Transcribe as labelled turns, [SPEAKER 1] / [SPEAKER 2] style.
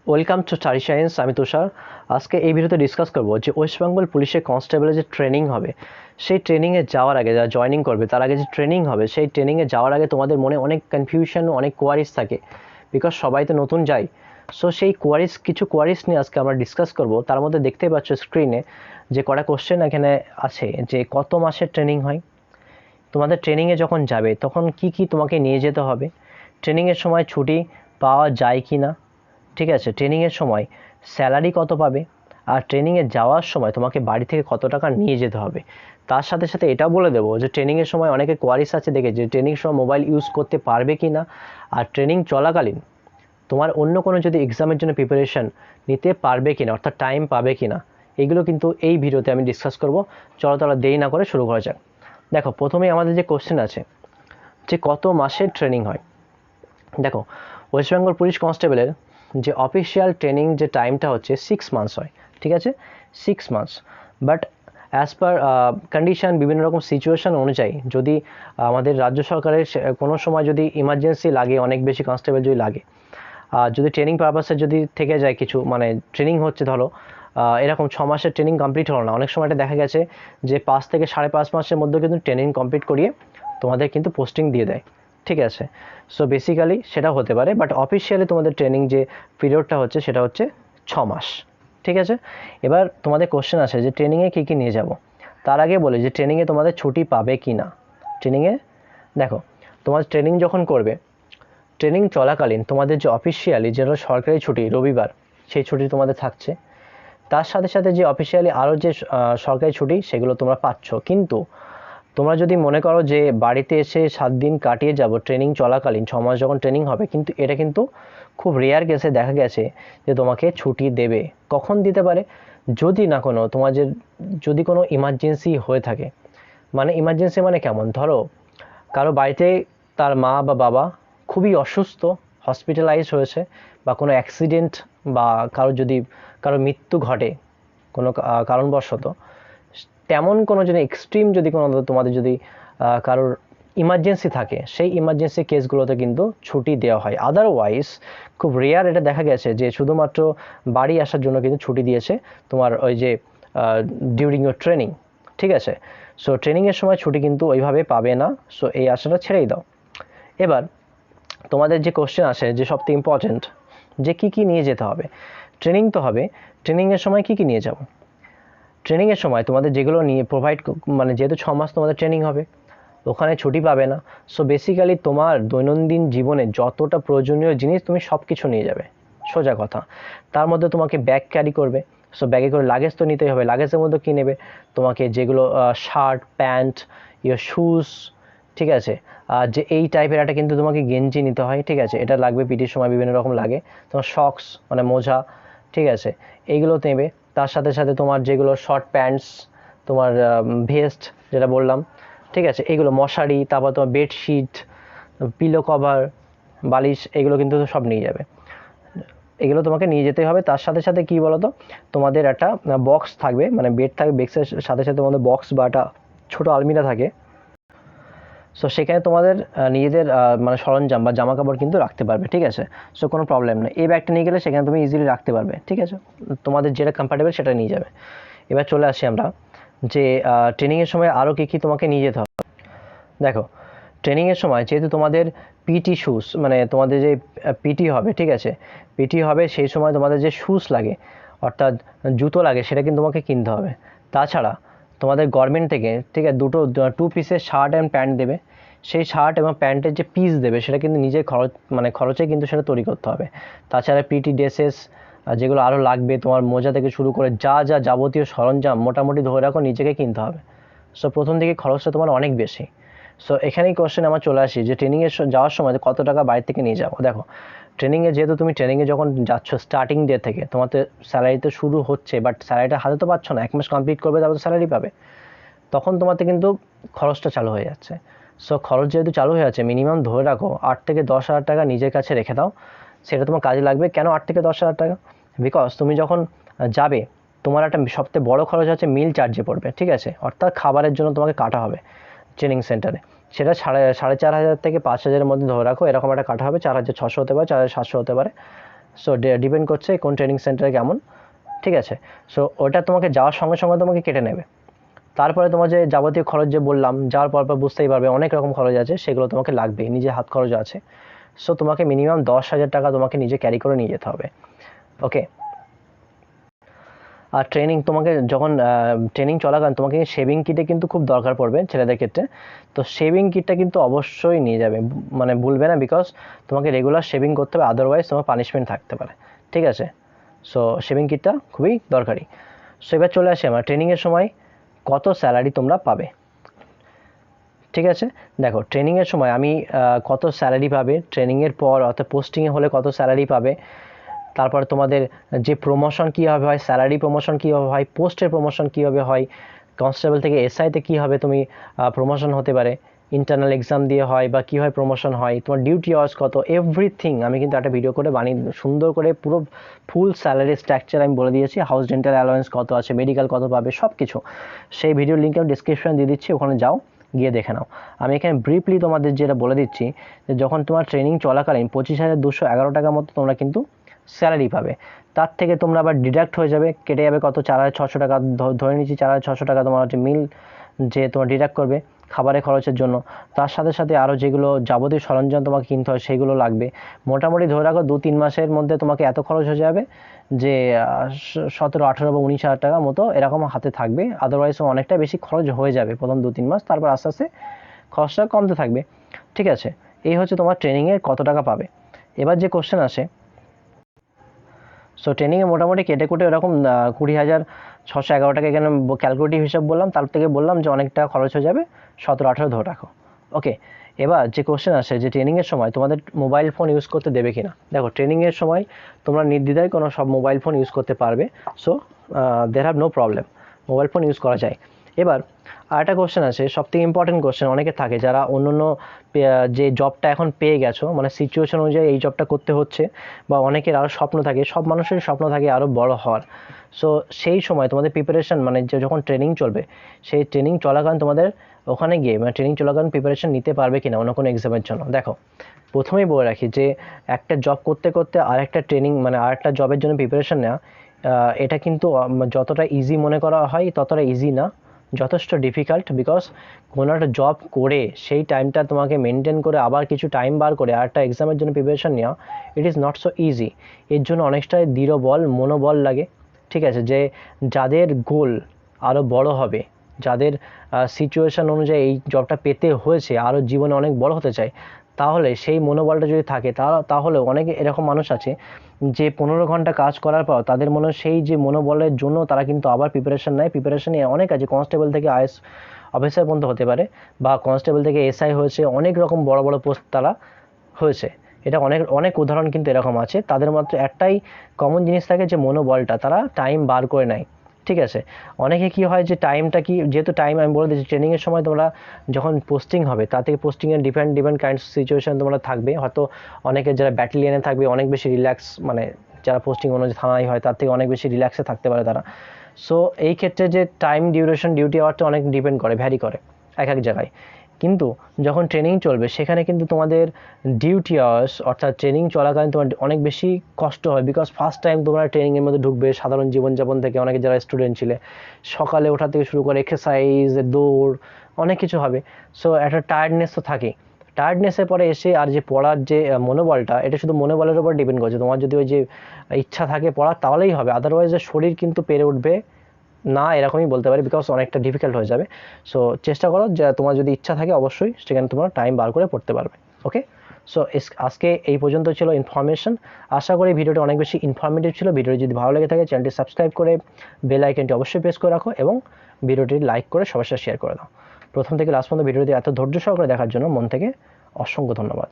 [SPEAKER 1] Welcome to study science. আমি তুষার। আজকে এই ভিডিওতে ডিসকাস করব যে ওয়েস্ট বেঙ্গল পুলিশের কনস্টেবলের যে ট্রেনিং হবে, সেই ট্রেনিংয়ে যাওয়ার আগে যারা জয়েনিং করবে তার আগে যে ট্রেনিং হবে, সেই ট্রেনিংয়ে যাওয়ার আগে তোমাদের মনে অনেক কনফিউশন, অনেক কোয়ারিজ থাকে, বিকজ সবাই তো নতুন যায়। সো সেই কিছু কোয়ারিজ নিয়ে আজকে আমরা ডিসকাস করব। তার মধ্যে দেখতেই পাচ্ছ স্ক্রিনে যে কটা কোশ্চেন এখানে আছে, যে কত মাসের ট্রেনিং হয়, তোমাদের ট্রেনিংয়ে যখন যাবে তখন কি কি তোমাকে নিয়ে যেতে হবে, ট্রেনিংয়ের সময় ছুটি পাওয়া যায় কি না, ঠিক আছে, ট্রেনিংয়ের সময় স্যালারি কত পাবে, আর ট্রেনিংয়ে যাওয়ার সময় তোমাকে বাড়ি থেকে কত টাকা নিয়ে যেতে হবে। তার সাথে সাথে এটাও বলে দেবো যে ট্রেনিংয়ের সময় অনেকে কোয়ারিস আছে দেখে যে ট্রেনিংয়ের সময় মোবাইল ইউজ করতে পারবে কি না, আর ট্রেনিং চলাকালীন তোমার অন্য কোনো যদি এক্সামের জন্য প্রিপারেশান নিতে পারবে কি না, অর্থাৎ টাইম পাবে কি না, এগুলো কিন্তু এই ভিডিওতে আমি ডিসকাস করব। চলো তাহলে দেরি না করে শুরু করা যাক। দেখো, প্রথমেই আমাদের যে কোশ্চেন আছে যে কত মাসের ট্রেনিং হয়। দেখো, ওয়েস্ট বেঙ্গল পুলিশ কনস্টেবলের যে অফিসিয়াল ট্রেনিং যে টাইমটা হচ্ছে 6 মান্থস হয়, ঠিক আছে, 6 months. But as per condition, বিভিন্ন রকম সিচুয়েশান অনুযায়ী, যদি আমাদের রাজ্য সরকারের কোনো সময় যদি ইমার্জেন্সি লাগে, অনেক বেশি কনস্টেবল যদি লাগে, যদি ট্রেনিং পারপাসে যদি থেকে যায় কিছু, মানে ট্রেনিং হচ্ছে ধরো এরকম 6 মাসের ট্রেনিং কমপ্লিট হলো না, অনেক সময় এটা দেখা গেছে যে 5 থেকে 5.5 মাসের মধ্যে কিন্তু ট্রেনিং কমপ্লিট করিয়ে তোমাদের কিন্তু পোস্টিং দিয়ে দেয়, ঠিক আছে। সো বেসিক্যালি সেটা হতে পারে, বাট অফিসিয়ালি তোমাদের ট্রেনিং যে পিরিয়ডটা হচ্ছে সেটা হচ্ছে 6 মাস, ঠিক আছে। এবার তোমাদের কোশ্চেন আসে যে ট্রেনিংয়ে কী কী নিয়ে যাব। তার আগে বলি যে ট্রেনিংয়ে তোমাদের ছুটি পাবে কি না। ট্রেনিংয়ে দেখো, তোমার ট্রেনিং যখন করবে, ট্রেনিং চলাকালীন তোমাদের যে অফিসিয়ালি যেটা সরকারি ছুটি রবিবার, সেই ছুটি তোমাদের থাকছে। তার সাথে সাথে যে অফিসিয়ালি আরও যে সরকারি ছুটি সেগুলো তোমরা পাচ্ছ। কিন্তু তোমরা যদি মনে করো যে বাড়িতে এসে 7 দিন কাটিয়ে যাব ট্রেনিং চলাকালীন, 6 মাস যখন ট্রেনিং হবে, কিন্তু এটা কিন্তু খুব রেয়ার কেসে দেখা গেছে যে তোমাকে ছুটি দেবে। কখন দিতে পারে? যদি না কোনো তোমাদের যদি কোনো ইমার্জেন্সি হয়ে থাকে। মানে ইমার্জেন্সি মানে কেমন, ধরো কারো বাড়িতে তার মা বা বাবা খুবই অসুস্থ, হসপিটালাইজ হয়েছে, বা কোনো অ্যাক্সিডেন্ট, বা কারো মৃত্যু ঘটে কোনো কারণবশত, তেমন কোনো যদি এক্সট্রিম যদি কোনো তোমাদের যদি কারোর ইমার্জেন্সি থাকে, সেই ইমার্জেন্সি কেসগুলোতে কিন্তু ছুটি দেওয়া হয়। আদারওয়াইজ খুব রেয়ার এটা দেখা গেছে যে শুধুমাত্র বাড়ি আসার জন্য কিন্তু ছুটি দিয়েছে তোমার ওই যে ডিউরিং ইউর ট্রেনিং, ঠিক আছে। সো ট্রেনিংয়ের সময় ছুটি কিন্তু ওইভাবে পাবে না, সো এই আশাটা ছেড়েই দাও। এবার তোমাদের যে কোশ্চেন আসে যে সবথেকে ইম্পর্টেন্ট, যে কী কী নিয়ে যেতে হবে। ট্রেনিং তো হবে, ট্রেনিংয়ের সময় কী কী নিয়ে যাব। ট্রেনিংয়ের সময় তোমাদের যেগুলো নিয়ে প্রোভাইড, মানে যেহেতু 6 মাস তোমাদের ট্রেনিং হবে, ওখানে ছুটি পাবে না। সো বেসিক্যালি তোমার দৈনন্দিন জীবনে যতটা প্রয়োজনীয় জিনিস তুমি সব কিছু নিয়ে যাবে, সোজা কথা। তার মধ্যে তোমাকে ব্যাগ ক্যারি করবে, সো ব্যাগে করে লাগেজ তো নিতেই হবে। লাগেজের মধ্যে কী নেবে, তোমাকে যেগুলো শার্ট, প্যান্ট, ইয়োর শুজ, ঠিক আছে, যে এই টাইপের একটা কিন্তু তোমাকে গেঞ্জি নিতে হয়, ঠিক আছে, এটা লাগবে, পিটির সময় বিভিন্ন রকম লাগে। তোমার সক্স মানে মোজা, ঠিক আছে, এইগুলো নেবে। তার সাথে সাথে তোমার যেগুলো শর্ট প্যান্টস, তোমার ভেস্ট যেটা বললাম, ঠিক আছে, এইগুলো মশারি, তারপর তোমার বেডশিট, পিলো কভার, বালিশ, এগুলো কিন্তু সব নিয়ে যাবে, এগুলো তোমাকে নিয়ে যেতে হবে। তার সাথে সাথে কী বলো তো, তোমাদের একটা বক্স থাকবে, মানে বেড থাকবে, বেডসের সাথে সাথে তোমাদের বক্স বা একটা ছোটো আলমিরা থাকে। সো সেখানে তোমাদের নিজেদের মানে সরঞ্জাম বা জামা কাপড় কিন্তু রাখতে পারবে, ঠিক আছে। সো কোনো প্রবলেম নেই, এই ব্যাগটা নিয়ে গেলে সেখানে তুমি ইজিলি রাখতে পারবে, ঠিক আছে, তোমাদের যেটা কমফর্টেবল সেটা নিয়ে যাবে। এবার চলে আসি আমরা যে ট্রেনিংয়ের সময় আরও কী কী তোমাকে নিয়ে যেতে হবে। দেখো, ট্রেনিংয়ের সময় যেহেতু তোমাদের পিটি শ্যুজ, মানে তোমাদের যে পিটি হবে, ঠিক আছে, পিটি হবে, সেই সময় তোমাদের যে শ্যুজ লাগে, অর্থাৎ জুতো লাগে, সেটা কিন্তু তোমাকে কিনতে হবে। তাছাড়া তোমাদের গভর্নমেন্ট থেকে, ঠিক আছে, 2 পিসের শার্ট অ্যান্ড প্যান্ট দেবে। সেই শার্ট এবং প্যান্টের যে পিস দেবে সেটা কিন্তু নিজের খরচে কিন্তু সেটা তৈরি করতে হবে। তাছাড়া পিটি ড্রেসেস যেগুলো আরও লাগবে, তোমার মোজা থেকে শুরু করে যা যা যাবতীয় সরঞ্জাম মোটামুটি ধরে রাখো নিজেকে কিনতে হবে। সো প্রথম দিকে খরচটা তোমার অনেক বেশি। সো এখানেই কোশ্চেন আমার চলে আসি যে ট্রেনিংয়ে যাওয়ার সময় কত টাকা বাইরে থেকে নিয়ে যাবো। দেখো, ট্রেনিংয়ে যেহেতু তুমি ট্রেনিংয়ে যখন যাচ্ছ স্টার্টিং ডে থেকে তোমাদের স্যালারি তো শুরু হচ্ছে, বাট স্যালারিটা হাতে তো পাচ্ছ না, 1 মাস কমপ্লিট করবে তারপর স্যালারি পাবে, তখন তোমাদের কিন্তু খরচটা চালু হয়ে যাচ্ছে। সো খরচ যেহেতু চালু হয়ে যাচ্ছে, মিনিমাম ধরে রাখো 8 থেকে 10 হাজার টাকা নিজের কাছে রেখে দাও, সেটা তোমার কাজে লাগবে। কেন 8 থেকে 10 হাজার টাকা? বিকজ তুমি যখন যাবে, তোমার একটা সবথেকে বড় খরচ হচ্ছে মিল চার্জে পড়বে, ঠিক আছে, অর্থাৎ খাবারের জন্য তোমাকে কাটা হবে ট্রেনিং সেন্টারে। সেটা 4,500 থেকে 5,000-এর মধ্যে ধরে রাখো, এরকম একটা কাটা হবে, 4,600 হতে পারে, 4,700 হতে পারে, সো ডিপেন্ড করছে কোন ট্রেনিং সেন্টারে কেমন, ঠিক আছে। সো ওটা তোমাকে যাওয়ার সঙ্গে সঙ্গে তোমাকে কেটে নেবে। তারপরে তোমার যে যাবতীয় খরচ যে বললাম, যাওয়ার পর বুঝতেই পারবে অনেক রকম খরচ আছে, সেগুলো তোমাকে লাগবে, নিজে হাত খরচ আছে। সো তোমাকে মিনিমাম 10,000 টাকা তোমাকে নিজে ক্যারি করে নিয়ে যেতে হবে। ওকে। আর তোমাকে যখন ট্রেনিং চলাকালীন তোমাকে শেভিং কিটে কিন্তু খুব দরকার পড়বে ছেলেদের ক্ষেত্রে। তো শেভিং কিটটা কিন্তু অবশ্যই নিয়ে যাবে, মানে ভুলবে না, বিকজ তোমাকে রেগুলার শেভিং করতে হবে, আদারওয়াইজ তোমার পানিশমেন্ট থাকতে পারে, ঠিক আছে। সো শেভিং কিটটা খুবই দরকারি। সো এবার চলে আসি আমরা ট্রেনিংয়ের সময় কত স্যালারি তোমরা পাবে। ঠিক আছে, দেখো ট্রেনিংয়ের সময় আমি কত স্যালারি পাবে, ট্রেনিংয়ের পর অর্থাৎ পোস্টিংয়ে হলে কত স্যালারি পাবে, তারপর তোমাদের যে প্রমোশন কীভাবে হয়, স্যালারি প্রমোশন কীভাবে হয়, পোস্টের প্রমোশন কীভাবে হয়, কনস্টেবল থেকে এসআইতে কীভাবে তুমি প্রমোশন হতে পারে, ইন্টারনাল এক্সাম দিয়ে হয় বা কীভাবে প্রমোশন হয়, তোমার ডিউটি আওয়ার্স কত, এভরিথিং আমি কিন্তু একটা ভিডিও করে বানিয়ে সুন্দর করে পুরো ফুল স্যালারি স্ট্রাকচার আমি বলে দিয়েছি। হাউস রেন্টাল অ্যালাওয়েন্স কত আছে, মেডিকেল কত পাবে, সব কিছু সেই ভিডিওর লিঙ্ক আমি ডিসক্রিপশনে দিয়ে দিচ্ছি, ওখানে যাও, গিয়ে দেখে নাও। আমি এখানে ব্রিফলি তোমাদের যেটা বলে দিচ্ছি যে যখন তোমার ট্রেনিং চলাকালীন 25,211 টাকা মতো তোমরা কিন্তু স্যালারি পাবে। তার থেকে তোমরা আবার ডিডাক্ট হয়ে যাবে, কেটে যাবে কত, 4,600 টাকা ধরে নিচ্ছি, 4,600 টাকা তোমার হচ্ছে মিল যে তোমার ডিডাক্ট করবে খাবারের খরচের জন্য। তার সাথে সাথে আরও যেগুলো যাবতীয় সরঞ্জাম তোমাকে কিনতে হয় সেগুলো লাগবে। মোটামুটি ধরে রাখো 2-3 মাসের মধ্যে তোমাকে এত খরচ হয়ে যাবে যে 17, 18 বা 19,000 টাকা মতো এরকম হাতে থাকবে। আদারওয়াইজ অনেকটা বেশি খরচ হয়ে যাবে প্রথম 2-3 মাস, তারপর আস্তে আস্তে খরচটা কমতে থাকবে, ঠিক আছে। এই হচ্ছে তোমার ট্রেনিংয়ের কত টাকা পাবে। এবার যে কোশ্চেন আসে, সো ট্রেনিংয়ে মোটামুটি কেটে কুটে এরকম 20,611 টাকা এখানে ক্যালকুলেটিভ হিসাব বললাম, তার থেকে বললাম যে অনেক টাকা খরচ হয়ে যাবে, 17-18 ধরে রাখো। ওকে। এবার যে কোশ্চেন আসে যে ট্রেনিংয়ের সময় তোমাদের মোবাইল ফোন ইউজ করতে দেবে কিনা। দেখো ট্রেনিংয়ের সময় তোমরা নির্দ্বিধায় কোনো সব মোবাইল ফোন ইউজ করতে পারবে। So they have no problem, mobile phone use করা যায়। এবার আরেকটা কোশ্চেন আছে, সবথেকে ইম্পর্টেন্ট কোশ্চেন অনেকে থাকে যারা অন্য যে জবটা এখন পেয়ে গেছো, মানে সিচুয়েশন অনুযায়ী এই জবটা করতে হচ্ছে, বা অনেকের আরও স্বপ্ন থাকে, সব মানুষেরই স্বপ্ন থাকে আরও বড় হওয়ার। সো সেই সময় তোমাদের প্রিপারেশন, মানে যখন ট্রেনিং চলবে সেই ট্রেনিং চলাকালীন তোমাদের ওখানে গিয়ে মানে ট্রেনিং চলাকালীন প্রিপারেশন নিতে পারবে কিনা অন্য কোনো এক্সামের জন্য। দেখো প্রথমেই বলে রাখি যে একটা জব করতে করতে আরেকটা ট্রেনিং মানে আরেকটা জবের জন্য প্রিপারেশন নেওয়া, এটা কিন্তু যতটা ইজি মনে করা হয় ততটা ইজি না, যথেষ্ট ডিফিকাল্ট। বিকজ কোনো একটা জব করে সেই টাইমটা তোমাকে মেনটেন করে আবার কিছু টাইম বার করে আর একটা এক্সামের জন্য প্রিপারেশন নেওয়া, it is not so easy. এর জন্য অনেকটাই দৃঢ় মনোবল লাগে, ঠিক আছে। যে যাদের গোল আরও বড় হবে, যাদের সিচুয়েশান অনুযায়ী এই জবটা পেতে হয়েছে, আরও জীবনে অনেক বড় হতে চায়, তাহলে সেই মনোবলটা যদি থাকে তাহলে অনেক এরকম মানুষ আছে যে 15 ঘন্টা কাজ করার পর তাদের মনে সেই যে মনোবলের জন্য তারা কিন্তু আবার প্রিপারেশন নেয়। প্রিপারেশনে অনেক আছে, কনস্টেবল থেকে আইএস অফিসার পর্যন্ত হতে পারে, বা কনস্টেবল থেকে এসআই হয়েছে, অনেক রকম বড় বড় পোস্ট তারা হয়েছে। এটা অনেক উদাহরণ কিন্তু এরকম আছে। তাদের মাত্র একটাই কমন জিনিস থাকে যে মনোবলটা, তারা টাইম বার করে নেয়, ঠিক আছে। অনেকে কি হয় যে টাইমটা কি, যেহেতু টাইম আমি বলে দিচ্ছি ট্রেনিংয়ের সময় তোমরা যখন পোস্টিং হবে তার থেকে পোস্টিংয়ের ডিফারেন্ট কাইন্ডস সিচুয়েশান তোমরা থাকবে। হয়তো অনেকে যারা ব্যাটালিয়নে থাকবে অনেক বেশি রিল্যাক্স, মানে যারা পোস্টিং অনুযায়ী থানায় হয় তার থেকে অনেক বেশি রিল্যাক্সে থাকতে পারে তারা। সো এই ক্ষেত্রে যে টাইম ডিউরেশন, ডিউটি আওয়ারটা অনেক ডিপেন্ড করে, ভ্যারি করে এক এক জায়গায়। কিন্তু যখন ট্রেনিং চলবে সেখানে কিন্তু তোমাদের ডিউটি আওয়ার্স অর্থাৎ ট্রেনিং চলাকালীন তোমার অনেক বেশি কষ্ট হয়। বিকজ ফার্স্ট টাইম তোমরা ট্রেনিংয়ের মধ্যে ঢুকবে, সাধারণ জীবনযাপন থেকে অনেকে যারা স্টুডেন্ট ছিলে, সকালে ওঠা থেকে শুরু করে এক্সারসাইজ, দৌড়, অনেক কিছু হবে। সো একটা টায়ার্ডনেস তো থাকেই। টায়ার্ডনেসের পরে এসে আর যে পড়ার যে মনোবলটা, এটা শুধু মনোবলের উপর ডিপেন্ড করছে। তোমার যদি ওই যে ইচ্ছা থাকে পড়ার তাহলেই হবে, আদারওয়াইজ শরীর কিন্তু পেরে উঠবে না, এরকমই বলতে পারি, বিকজ অনেকটা ডিফিকাল্ট হয়ে যাবে। সো চেষ্টা করো যে তোমার যদি ইচ্ছা থাকে অবশ্যই সেখানে তোমরা টাইম বার করে পড়তে পারবে। ওকে। সো আজকে এই পর্যন্ত ছিল ইনফরমেশন। আশা করি ভিডিওটি অনেক বেশি ইনফরমেটিভ ছিল। ভিডিওটি যদি ভালো লেগে থাকে চ্যানেলটি সাবস্ক্রাইব করে বেল আইকনটি অবশ্যই প্রেস করে রাখো এবং ভিডিওটি লাইক করে সবার সাথে শেয়ার করে দাও। প্রথম থেকে লাস্ট পর্যন্ত ভিডিওটি এত ধৈর্য সহকারে দেখার জন্য মন থেকে অসংখ্য ধন্যবাদ।